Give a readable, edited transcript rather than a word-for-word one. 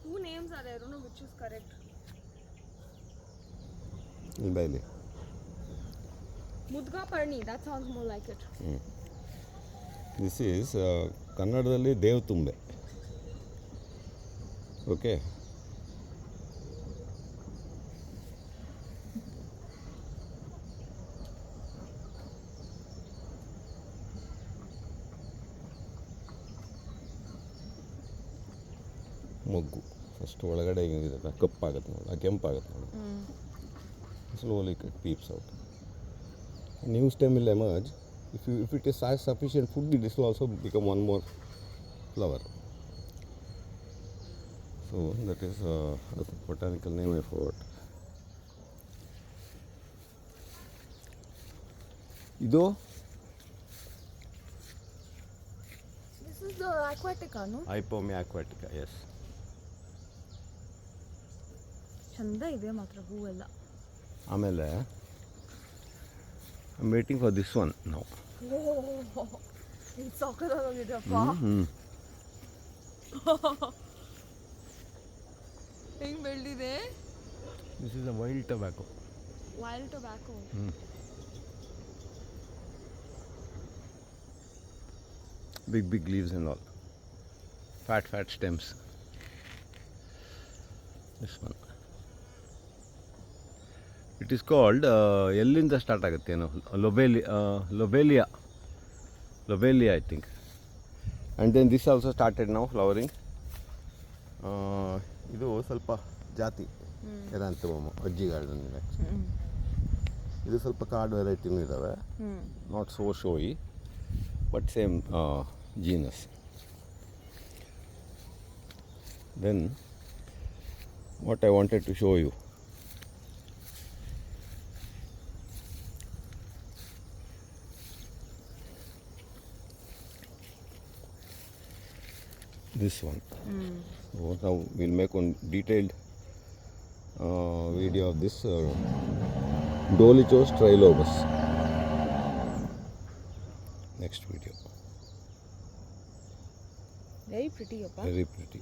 Two names are there. I don't know which is correct. Bailey. Mudga Parni. That sounds more like it. This is ಕನ್ನಡದಲ್ಲಿ ದೇವತುಂಬೆ. Okay. ಮೊಗ್ಗು first ಒಳಗಡೆ ಹಿಂಗಿರುತ್ತೆ ಕಪ್ಪಾಗುತ್ತೆ ನೋಡಿ ಕೆಂಪಾಗುತ್ತೆ ನೋಡಿ slowly it peeps out. A new stem will emerge. If it is sufficient food, this will also become one more flower. So that is the botanical name I forgot. Ido? This is the aquatica, no? Hypomia aquatica, yes. ಚಂದ ಇದೆ ಮಾತ್ರ ಹೂವೆಲ್ಲ. ಆಮೇಲೆ I'm waiting for this one now. ಇದು ಸಾಕದಾಗಿದೆಯಪ್ಪ. ಹೆಂಗ್ ಬೆಳೆದಿದೆ? This is a wild tobacco. Wild tobacco. Big leaves and all. Fat stems. This one. It is called ಎಲ್ಲಿಂದ start ಆಗುತ್ತೆ ಏನೋ lobelia I think and then this also started ನಾವು flowering. ಇದು ಸ್ವಲ್ಪ ಜಾತಿ ಎರಾಂಥಮಮ್ ಅಜ್ಜಿ ಗಾರ್ಡನ್. ಇದು ಸ್ವಲ್ಪ ಕಾರ್ಡ್ ವೆರೈಟಿನೂ ಇದ್ದಾವೆ, not so showy but same genus. Then what I wanted to show you, this one. So now we'll make one detailed video of this Dolichos trilobus. Next video. Very pretty, appa. Very pretty.